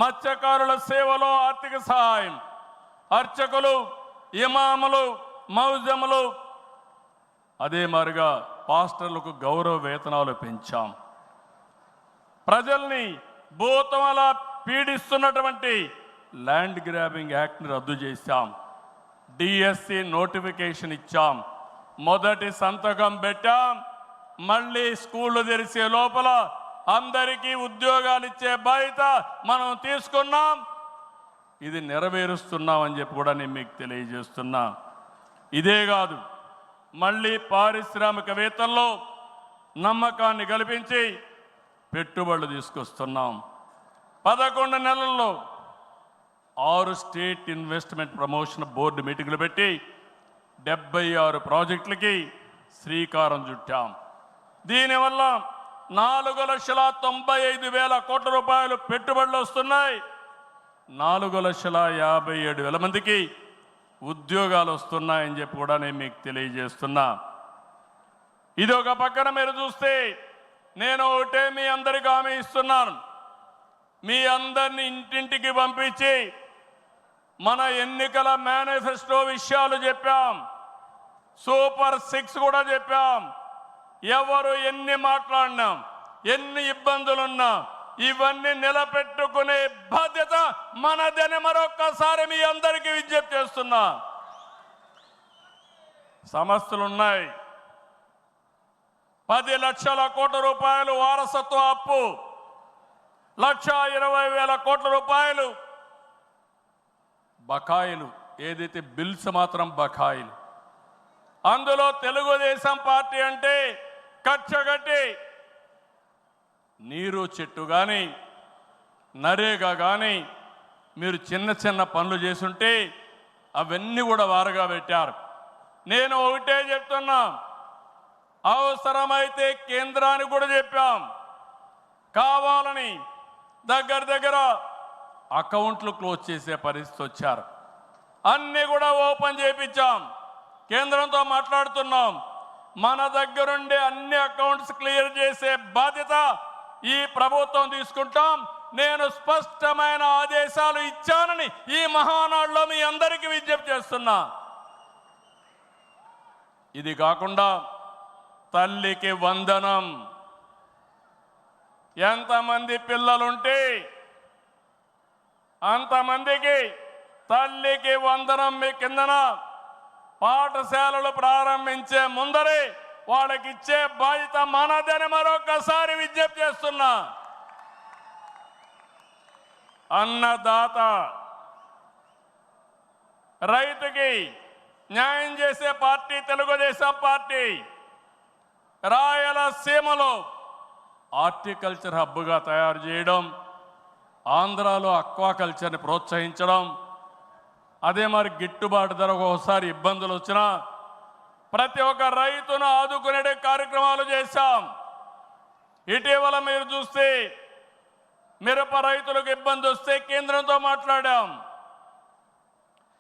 మత్స్యకారుల సేవలో ఆర్థిక సహాయం, అర్చకులు, ఇమాములు, మౌజములు, అదే మాదిరిగా పాస్టర్లకు గౌరవ వేతనాలు పెంచాం. ప్రజల్ని భూతమలా పీడిస్తున్నటువంటి ల్యాండ్ గ్రాబింగ్ యాక్ట్ని రద్దు చేశాం. డిఎస్సి నోటిఫికేషన్ ఇచ్చాం, మొదటి సంతకం పెట్టాం. మళ్ళీ స్కూళ్ళు తెరిచే లోపల అందరికీ ఉద్యోగాలు ఇచ్చే బాధ్యత మనం తీసుకున్నాం. ఇది నెరవేరుస్తున్నామని చెప్పి కూడా నేను మీకు తెలియజేస్తున్నా. ఇదే కాదు, మళ్ళీ పారిశ్రామికవేత్తల్లో నమ్మకాన్ని కల్పించి పెట్టుబడులు తీసుకొస్తున్నాం. 11 నెలల్లో 6 స్టేట్ ఇన్వెస్ట్మెంట్ ప్రమోషన్ బోర్డు మీటింగ్లు పెట్టి 76 ప్రాజెక్టులకి శ్రీకారం చుట్టాం. దీనివల్ల 4,95,000 కోట్ల రూపాయలు పెట్టుబడులు వస్తున్నాయి. 4,57,000 మందికి ఉద్యోగాలు వస్తున్నాయని చెప్పి కూడా నేను మీకు తెలియజేస్తున్నా. ఇది ఒక పక్కన మీరు చూస్తే, నేను ఒకటే మీ అందరికీ హామీ ఇస్తున్నాను. మీ అందరిని ఇంటింటికి పంపించి మన ఎన్నికల మేనిఫెస్టో విషయాలు చెప్పాం, సూపర్ 6 కూడా చెప్పాం. ఎవరు ఎన్ని మాట్లాడినా, ఎన్ని ఇబ్బందులున్నా ఇవన్నీ నిలబెట్టుకునే బాధ్యత మనదని మరొక్కసారి మీ అందరికీ విజ్ఞప్తి చేస్తున్నా. సమస్యలు ఉన్నాయి. 10 లక్షల కోట్ల రూపాయలు వారసత్వ అప్పు, 1,20,000 కోట్ల రూపాయలు బకాయిలు, ఏదైతే బిల్స్ మాత్రం బకాయిలు. అందులో తెలుగుదేశం పార్టీ అంటే కచ్చగట్టి నీరు చెట్టు కానీ, నరేగా కానీ మీరు చిన్న చిన్న పనులు చేసుంటే అవన్నీ కూడా వారగా పెట్టారు. నేను ఒకటే చెప్తున్నా, అవసరమైతే కేంద్రానికి కూడా చెప్పాం, కావాలని దగ్గర అకౌంట్లు క్లోజ్ చేసే పరిస్థితి వచ్చారు. అన్నీ కూడా ఓపెన్ చేయించాం, కేంద్రంతో మాట్లాడుతున్నాం. మన దగ్గరుండే అన్ని అకౌంట్స్ క్లియర్ చేసే బాధ్యత ఈ ప్రభుత్వం తీసుకుంటాం. నేను స్పష్టమైన ఆదేశాలు ఇచ్చానని ఈ మహానాడులో మీ అందరికీ విజ్ఞప్తి చేస్తున్నా. ఇది కాకుండా తల్లికి వందనం, ఎంతమంది పిల్లలుంటే అంతమందికి తల్లికి వందనం మీ కిందన పాఠశాలలు ప్రారంభించే ముందరే వాళ్ళకి ఇచ్చే బాధ్యత మనదని మరొకసారి విజ్ఞప్తి చేస్తున్నా. అన్నదాత రైతుకి న్యాయం చేసే పార్టీ తెలుగుదేశం పార్టీ. రాయలసీమలో హార్టికల్చర్ హబ్గా తయారు చేయడం, ఆంధ్రాలో అక్వాకల్చర్ని ప్రోత్సహించడం, అదే మరి గిట్టుబాటు ధర ఒకసారి ఇబ్బందులు వచ్చినా ప్రతి ఒక్క రైతును ఆదుకునే కార్యక్రమాలు చేశాం. ఇటీవల మీరు చూస్తే మిరప రైతులకు ఇబ్బంది వస్తే కేంద్రంతో మాట్లాడాం.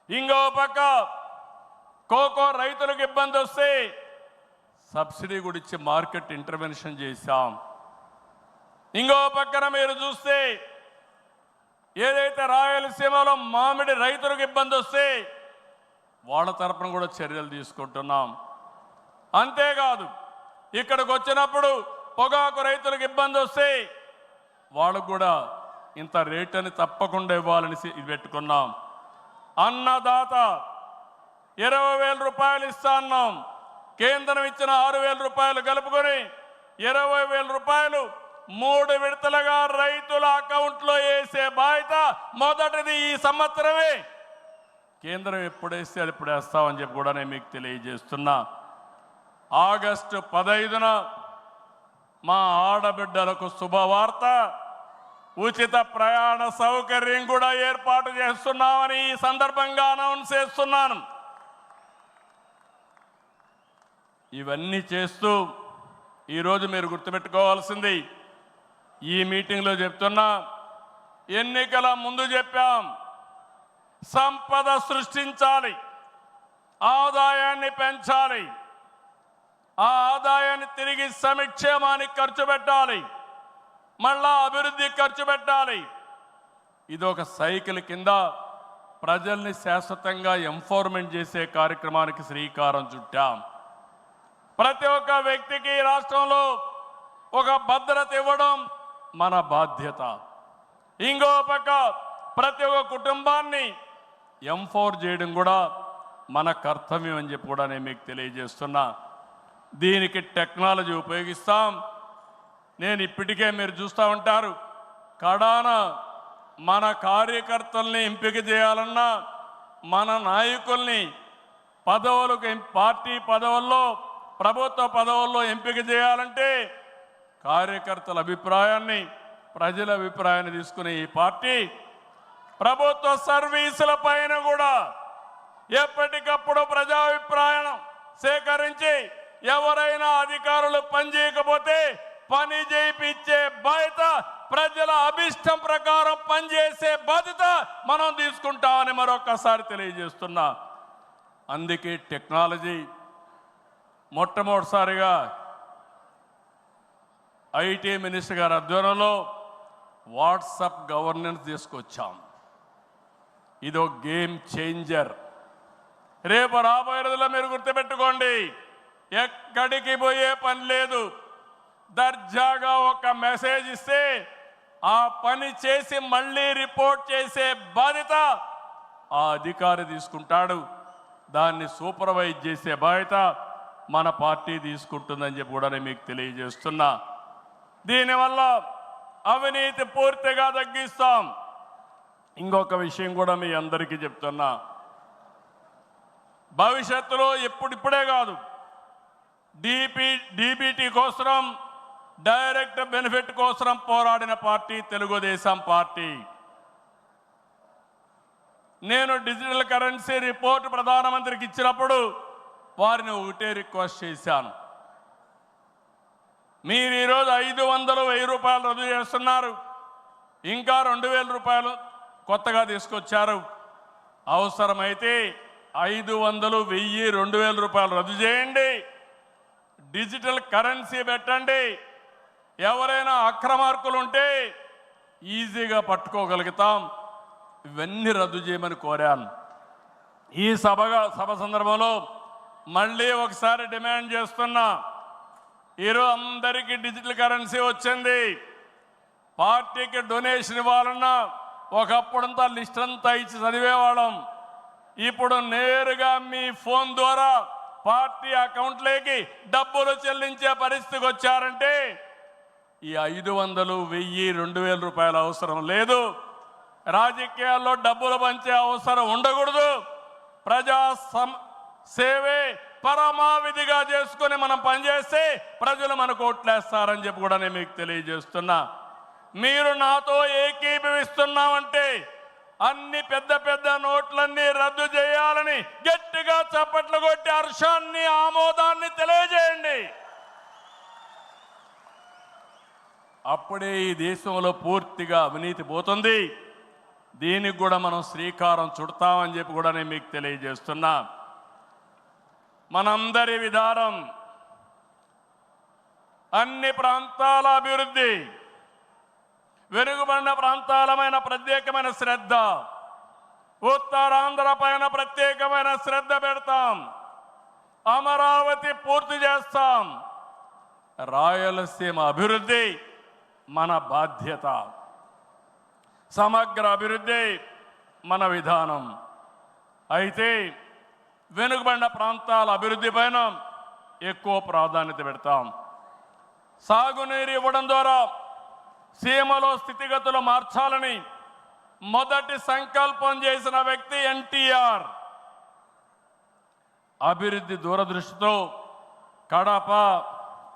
ఇంకో పక్క కోకో రైతులకు ఇబ్బంది వస్తే సబ్సిడీ కూడా ఇచ్చి మార్కెట్ ఇంటర్వెన్షన్ చేశాం. ఇంకో పక్కన మీరు చూస్తే ఏదైతే రాయలసీమలో మామిడి రైతులకు ఇబ్బంది వస్తే వాళ్ళ తరపున కూడా చర్యలు తీసుకుంటున్నాం. అంతేకాదు ఇక్కడికి వచ్చినప్పుడు పొగాకు రైతులకు ఇబ్బంది వస్తే వాళ్ళకు కూడా ఇంత రేట్ అని తప్పకుండా ఇవ్వాలని ఇది పెట్టుకున్నాం. అన్నదాత 20,000 రూపాయలు ఇస్తా అన్నాం. కేంద్రం ఇచ్చిన 6,000 రూపాయలు కలుపుకొని 20,000 రూపాయలు 3 విడతలుగా రైతుల అకౌంట్లో వేసే బాధ్యత మొదటిది ఈ సంవత్సరమే. కేంద్రం ఎప్పుడేస్తే అది ఇప్పుడు వేస్తామని చెప్పి కూడా నేను మీకు తెలియజేస్తున్నా. ఆగస్టు 15న మా ఆడబిడ్డలకు శుభవార్త, ఉచిత ప్రయాణ సౌకర్యం కూడా ఏర్పాటు చేస్తున్నామని ఈ సందర్భంగా అనౌన్స్ చేస్తున్నాను. ఇవన్నీ చేస్తూ ఈరోజు మీరు గుర్తుపెట్టుకోవాల్సింది, ఈ మీటింగ్లో చెప్తున్నా, ఎన్నికల ముందు చెప్పాం, సంపద సృష్టించాలి, ఆదాయాన్ని పెంచాలి, ఆ ఆదాయాన్ని తిరిగి సంక్షేమానికి ఖర్చు పెట్టాలి, మళ్ళా అభివృద్ధి ఖర్చు పెట్టాలి. ఇది ఒక సైకిల్ కింద ప్రజల్ని శాశ్వతంగా ఎంపవర్మెంట్ చేసే కార్యక్రమానికి శ్రీకారం చుట్టాం. ప్రతి ఒక్క వ్యక్తికి రాష్ట్రంలో ఒక భద్రత ఇవ్వడం మన బాధ్యత. ఇంకో పక్క ప్రతి ఒక్క కుటుంబాన్ని ఎంపవర్ చేయడం కూడా మన కర్తవ్యం అని చెప్పి కూడా నేను మీకు తెలియజేస్తున్నా. దీనికి టెక్నాలజీ ఉపయోగిస్తాం. నేను ఇప్పటికే మీరు చూస్తూ ఉంటారు, కడాన మన కార్యకర్తల్ని ఎంపిక చేయాలన్నా, మన నాయకుల్ని పదవులకు, పార్టీ పదవుల్లో, ప్రభుత్వ పదవుల్లో ఎంపిక చేయాలంటే కార్యకర్తల అభిప్రాయాన్ని, ప్రజల అభిప్రాయాన్ని తీసుకునే ఈ పార్టీ ప్రభుత్వ సర్వీసుల పైన కూడా ఎప్పటికప్పుడు ప్రజాభిప్రాయం సేకరించి ఎవరైనా అధికారులు పనిచేయకపోతే పని చేయించే బాధ్యత, ప్రజల అభిష్టం ప్రకారం పనిచేసే బాధ్యత మనం తీసుకుంటామని మరొకసారి తెలియజేస్తున్నా. అందుకే టెక్నాలజీ మొట్టమొదటిసారిగా ఐటీ మినిస్టర్ గారి ఆధ్వర్యంలో వాట్సాప్ గవర్నెన్స్ తీసుకొచ్చాం. ఇదో గేమ్ చేంజర్. రేపు రాబోయే రోజుల్లో మీరు గుర్తుపెట్టుకోండి, ఎక్కడికి పోయే పని లేదు. దర్జాగా ఒక మెసేజ్ ఇస్తే ఆ పని చేసి మళ్ళీ రిపోర్ట్ చేసే బాధ్యత ఆ అధికారి తీసుకుంటాడు. దాన్ని సూపర్వైజ్ చేసే బాధ్యత మన పార్టీ తీసుకుంటుందని చెప్పి కూడా నేను మీకు తెలియజేస్తున్నా. దీనివల్ల అవినీతి పూర్తిగా తగ్గిస్తాం. ఇంకొక విషయం కూడా మీ అందరికీ చెప్తున్నా, భవిష్యత్తులో ఇప్పుడిప్పుడే కాదు, డీబీటీ కోసం, డైరెక్ట్ బెనిఫిట్ కోసం పోరాడిన పార్టీ తెలుగుదేశం పార్టీ. నేను డిజిటల్ కరెన్సీ రిపోర్ట్ ప్రధానమంత్రికి ఇచ్చినప్పుడు వారిని ఒకటే రిక్వెస్ట్ చేశాను, మీరు ఈరోజు 500, 1000 రూపాయలు రద్దు చేస్తున్నారు, ఇంకా 2000 రూపాయలు కొత్తగా తీసుకొచ్చారు. అవసరమైతే 500, 1000, 2000 రూపాయలు రద్దు చేయండి, డిజిటల్ కరెన్సీ పెట్టండి. ఎవరైనా అక్రమార్కులు ఉంటే ఈజీగా పట్టుకోగలుగుతాం. ఇవన్నీ రద్దు చేయమని కోరాను. ఈ సభ సందర్భంలో మళ్ళీ ఒకసారి డిమాండ్ చేస్తున్నా, ఈరోజు అందరికీ డిజిటల్ కరెన్సీ వచ్చింది. పార్టీకి డొనేషన్ ఇవ్వాలన్నా ఒకప్పుడంతా లిస్ట్ అంతా ఇచ్చి చదివేవాళ్ళం. ఇప్పుడు నేరుగా మీ ఫోన్ ద్వారా పార్టీ అకౌంట్లోకి డబ్బులు చెల్లించే పరిస్థితికి వచ్చారంటే ఈ 500, 1000, 2000 రూపాయల అవసరం లేదు. రాజకీయాల్లో డబ్బులు పంచే అవసరం ఉండకూడదు. సేవే పరమావిధిగా చేసుకొని మనం పనిచేస్తే ప్రజలు మనకు ఓట్లేస్తారని చెప్పి కూడా నేను మీకు తెలియజేస్తున్నా. మీరు నాతో ఏకీభవిస్తున్నామంటే అన్ని పెద్ద పెద్ద నోట్లన్నీ రద్దు చేయాలని గట్టిగా చప్పట్లు కొట్టి హర్షాన్ని ఆమోదాన్ని తెలియజేయండి. అప్పుడే ఈ దేశంలో పూర్తిగా అవినీతి పోతుంది. దీనికి కూడా మనం శ్రీకారం చుడతామని చెప్పి కూడా నేను మీకు తెలియజేస్తున్నా. మనందరి విధానం అన్ని ప్రాంతాల అభివృద్ధి, వెనుకబడిన ప్రాంతాలమైన ప్రత్యేకమైన శ్రద్ధ, ఉత్తరాంధ్ర పైన ప్రత్యేకమైన శ్రద్ధ పెడతాం. అమరావతి పూర్తి చేస్తాం. రాయలసీమ అభివృద్ధి మన బాధ్యత. సమగ్ర అభివృద్ధి మన విధానం. అయితే వెనుకబడిన ప్రాంతాల అభివృద్ధి పైన ఎక్కువ ప్రాధాన్యత పెడతాం. సాగునీరు ఇవ్వడం ద్వారా సీమలో స్థితిగతులు మార్చాలని మొదటి సంకల్పం చేసిన వ్యక్తి ఎన్టీఆర్. అభివృద్ధి దూరదృష్టితో కడప,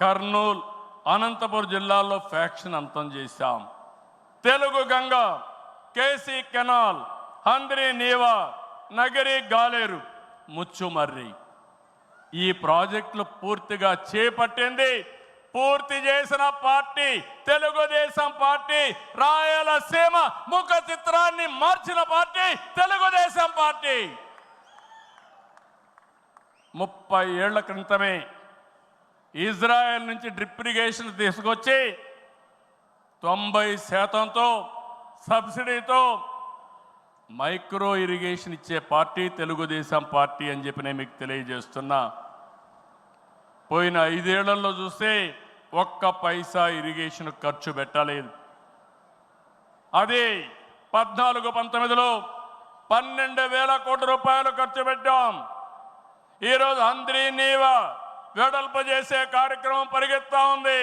కర్నూలు, అనంతపురం జిల్లాల్లో ఫ్యాక్షన్ అంతం చేశాం. తెలుగు గంగ, కేసీ కెనాల్, హంద్రీ నీవా, నగరి గాలేరు, ముచ్చుమర్రి ఈ ప్రాజెక్టులు పూర్తిగా చేపట్టింది, పూర్తి చేసిన పార్టీ తెలుగుదేశం పార్టీ. రాయలసీమ ముఖ చిత్రాన్ని మార్చిన పార్టీ తెలుగుదేశం పార్టీ. 30 ఏళ్ల క్రితమే ఇజ్రాయెల్ నుంచి డ్రిప్ ఇరిగేషన్ తీసుకొచ్చి 90% సబ్సిడీతో మైక్రో ఇరిగేషన్ ఇచ్చే పార్టీ తెలుగుదేశం పార్టీ అని చెప్పి నేను మీకు తెలియజేస్తున్నా. పోయిన 5 ఏళ్లలో చూస్తే ఒక్క పైసా ఇరిగేషన్ ఖర్చు పెట్టలేదు. అది 14-19లో 12,000 కోట్ల రూపాయలు ఖర్చు పెట్టాం. ఈరోజు హంద్రీ నీవా వెడల్పు చేసే కార్యక్రమం పరిగెత్తా ఉంది.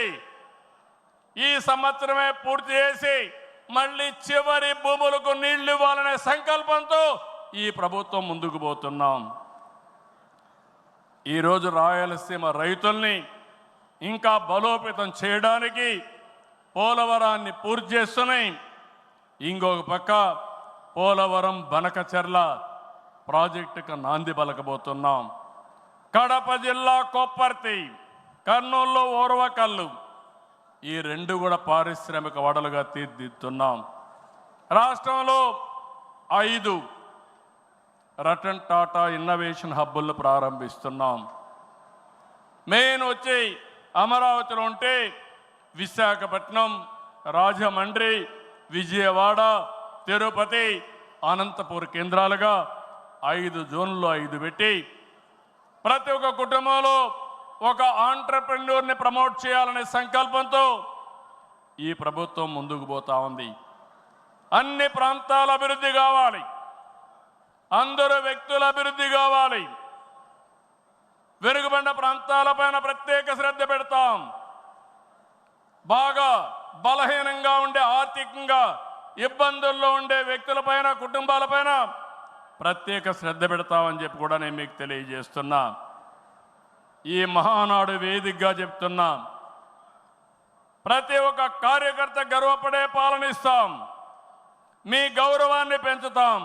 ఈ సంవత్సరమే పూర్తి చేసి మళ్ళీ చివరి భూములకు నీళ్లు ఇవ్వాలనే సంకల్పంతో ఈ ప్రభుత్వం ముందుకు పోతున్నాం. ఈరోజు రాయలసీమ రైతుల్ని ఇంకా బలోపేతం చేయడానికి పోలవరాన్ని పూర్తి చేస్తున్నాయి. ఇంకొక పక్క పోలవరం బనకచెర్ల ప్రాజెక్టుకు నాంది పలకబోతున్నాం. కడప జిల్లా కొప్పర్తి, కర్నూలులో ఓర్వకల్లు ఈ 2 కూడా పారిశ్రామిక వడలుగా తీర్చిదిద్దుతున్నాం. రాష్ట్రంలో 5 రతన్ టాటా ఇన్నోవేషన్ హబ్బులను ప్రారంభిస్తున్నాం. మెయిన్ వచ్చి అమరావతిలో ఉంటే విశాఖపట్నం, రాజమండ్రి, విజయవాడ, తిరుపతి, అనంతపూర్ కేంద్రాలుగా 5 జోన్లు 5 పెట్టి ప్రతి ఒక్క కుటుంబంలో ఒక ఆంట్రప్రెన్యూర్ని ప్రమోట్ చేయాలనే సంకల్పంతో ఈ ప్రభుత్వం ముందుకు పోతా ఉంది. అన్ని ప్రాంతాల అభివృద్ధి కావాలి, అందరూ వ్యక్తుల అభివృద్ధి కావాలి. వెనుకబడిన ప్రాంతాలపైన ప్రత్యేక శ్రద్ధ పెడతాం. బాగా బలహీనంగా ఉండే, ఆర్థికంగా ఇబ్బందుల్లో ఉండే వ్యక్తులపైన, కుటుంబాలపైన ప్రత్యేక శ్రద్ధ పెడతామని చెప్పి కూడా నేను మీకు తెలియజేస్తున్నా. ఈ మహానాడు వేదికగా చెప్తున్నా, ప్రతి ఒక్క కార్యకర్త గర్వపడే పాలనిస్తాం. మీ గౌరవాన్ని పెంచుతాం.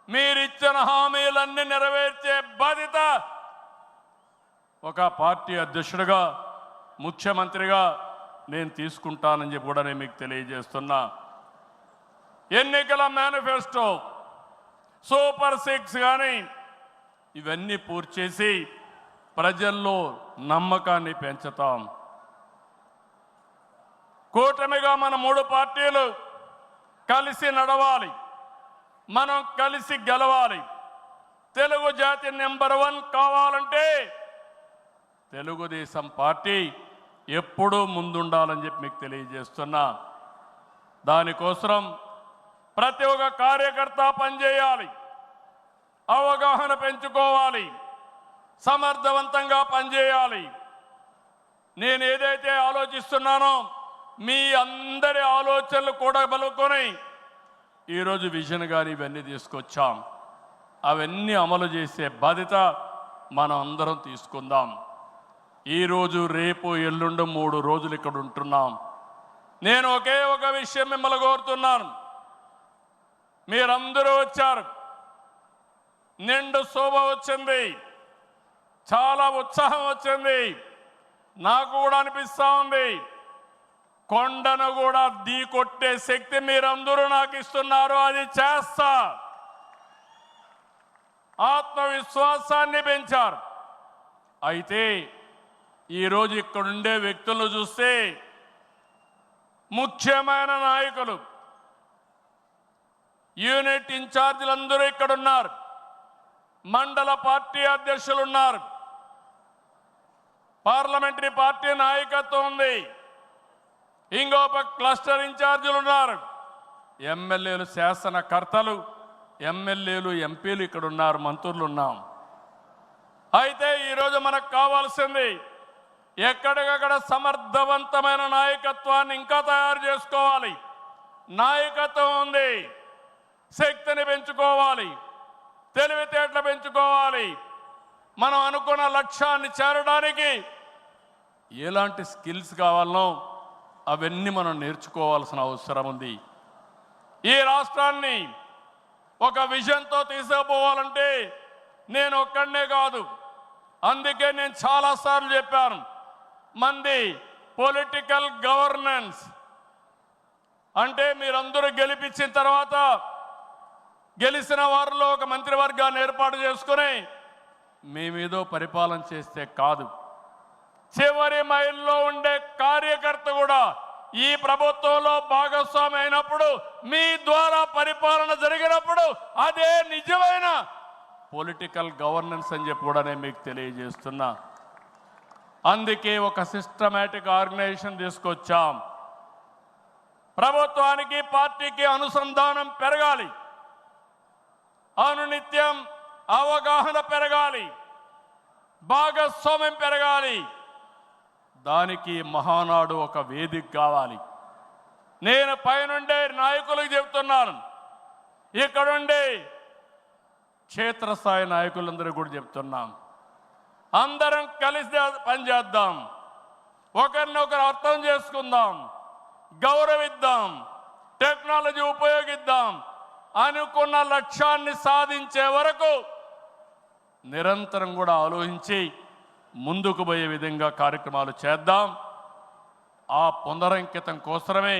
మీరిచ్చిన హామీలన్నీ నెరవేర్చే బాధ్యత ఒక పార్టీ అధ్యక్షుడిగా, ముఖ్యమంత్రిగా నేను తీసుకుంటానని చెప్పి కూడా నేను మీకు తెలియజేస్తున్నా. ఎన్నికల మేనిఫెస్టో, సూపర్ 6 కానీ ఇవన్నీ పూర్తి చేసి ప్రజల్లో నమ్మకాన్ని పెంచుతాం. కూటమిగా మన 3 పార్టీలు కలిసి నడవాలి, మనం కలిసి గెలవాలి. తెలుగు జాతి నెంబర్ 1 కావాలంటే తెలుగుదేశం పార్టీ ఎప్పుడూ ముందుండాలని చెప్పి మీకు తెలియజేస్తున్నా. దానికోసం ప్రతి ఒక్క కార్యకర్త పనిచేయాలి, అవగాహన పెంచుకోవాలి, సమర్థవంతంగా పనిచేయాలి. నేను ఏదైతే ఆలోచిస్తున్నానో మీ అందరి ఆలోచనలు కూడా బలుకొని ఈరోజు విజన్ గాని ఇవన్నీ తీసుకొచ్చాం. అవన్నీ అమలు చేసే బాధ్యత మనం అందరం తీసుకుందాం. ఈరోజు రేపు ఎల్లుండి 3 రోజులు ఇక్కడ ఉంటున్నాం. నేను ఒకే ఒక విషయం మిమ్మల్ని కోరుతున్నాను. మీరందరూ వచ్చారు, నిండు శోభ వచ్చింది, చాలా ఉత్సాహం వచ్చింది. నాకు కూడా అనిపిస్తూ ఉంది, కొండను కూడా ఢీ కొట్టే శక్తి మీరందరూ నాకు ఇస్తున్నారు. అది చేస్తా. ఆత్మవిశ్వాసాన్ని పెంచారు. అయితే ఈరోజు ఇక్కడుండే వ్యక్తులను చూస్తే ముఖ్యమైన నాయకులు, యూనిట్ ఇన్ఛార్జీలందరూ ఇక్కడున్నారు, మండల పార్టీ అధ్యక్షులు ఉన్నారు, పార్లమెంటరీ పార్టీ నాయకత్వం ఉంది, ఇంకొక క్లస్టర్ ఇన్ఛార్జీలు ఉన్నారు, ఎమ్మెల్యేలు, శాసనకర్తలు, ఎమ్మెల్యేలు, ఎంపీలు ఇక్కడ ఉన్నారు, మంత్రులు ఉన్నాం. అయితే ఈరోజు మనకు కావాల్సింది ఎక్కడికక్కడ సమర్థవంతమైన నాయకత్వాన్ని ఇంకా తయారు చేసుకోవాలి. నాయకత్వం ఉంది, శక్తిని పెంచుకోవాలి, తెలివితేటలు పెంచుకోవాలి. మనం అనుకున్న లక్ష్యాన్ని చేరడానికి ఎలాంటి స్కిల్స్ కావాలనో అవన్నీ మనం నేర్చుకోవాల్సిన అవసరం ఉంది. ఈ రాష్ట్రాన్ని ఒక విజన్తో తీసుకుపోవాలంటే నేను ఒక్కడనే కాదు. అందుకే నేను చాలాసార్లు చెప్పాను, మంది పొలిటికల్ గవర్నెన్స్ అంటే మీరందరూ గెలిపించిన తర్వాత గెలిచిన వారిలో ఒక మంత్రివర్గాన్ని ఏర్పాటు చేసుకుని మేమేదో పరిపాలన చేస్తే కాదు, చివరి మైల్లో ఉండే కార్యకర్త కూడా ఈ ప్రభుత్వంలో భాగస్వామి అయినప్పుడు, మీ ద్వారా పరిపాలన జరిగినప్పుడు అదే నిజమైన పొలిటికల్ గవర్నెన్స్ అని చెప్పి కూడా నేను మీకు తెలియజేస్తున్నా. అందుకే ఒక సిస్టమేటిక్ ఆర్గనైజేషన్ తీసుకొచ్చాం. ప్రభుత్వానికి పార్టీకి అనుసంధానం పెరగాలి, అనునిత్యం అవగాహన పెరగాలి, భాగస్వామ్యం పెరగాలి. దానికి మహానాడు ఒక వేదిక కావాలి. నేను పైనుండే నాయకులకు చెప్తున్నాను, ఇక్కడుండే క్షేత్రస్థాయి నాయకులందరూ కూడా చెప్తున్నాం, అందరం కలిసి పనిచేద్దాం, ఒకరినొకరు అర్థం చేసుకుందాం, గౌరవిద్దాం, టెక్నాలజీ ఉపయోగిద్దాం. అనుకున్న లక్ష్యాన్ని సాధించే వరకు నిరంతరం కూడా ఆలోచించి ముందుకు పోయే విధంగా కార్యక్రమాలు చేద్దాం. ఆ పునరంకితం కోసమే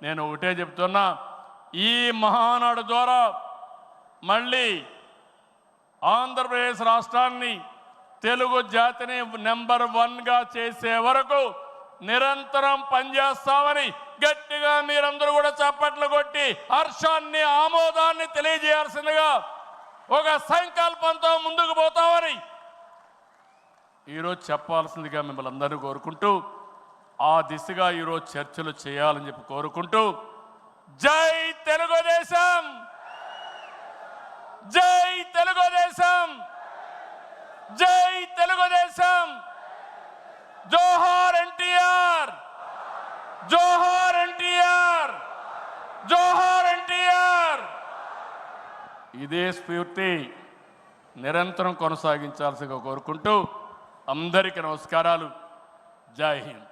నేను ఒకటే చెప్తున్నా, ఈ మహానాడు ద్వారా మళ్ళీ ఆంధ్రప్రదేశ్ రాష్ట్రాన్ని, తెలుగు జాతిని నెంబర్ 1గా చేసే వరకు నిరంతరం పనిచేస్తామని గట్టిగా మీరందరూ కూడా చప్పట్లు కొట్టి హర్షాన్ని, ఆమోదాన్ని తెలియజేయాల్సిందిగా ఒక సంకల్పంతో ముందుకు పోతామని ఈరోజు చెప్పాల్సిందిగా మిమ్మల్ని అందరూ కోరుకుంటూ, ఆ దిశగా ఈరోజు చర్చలు చేయాలని చెప్పి కోరుకుంటూ, జై తెలుగుదేశం, జై తెలుగుదేశం, జై తెలుగుదేశం, జోహార్ ఎన్టీఆర్, జోహార్ ఎన్టీఆర్, జోహార్ ఎన్టీఆర్. ఇదే స్ఫూర్తి నిరంతరం కొనసాగించాల్సిగా కోరుకుంటూ అందరికీ నమస్కారాలు. జై హింద్.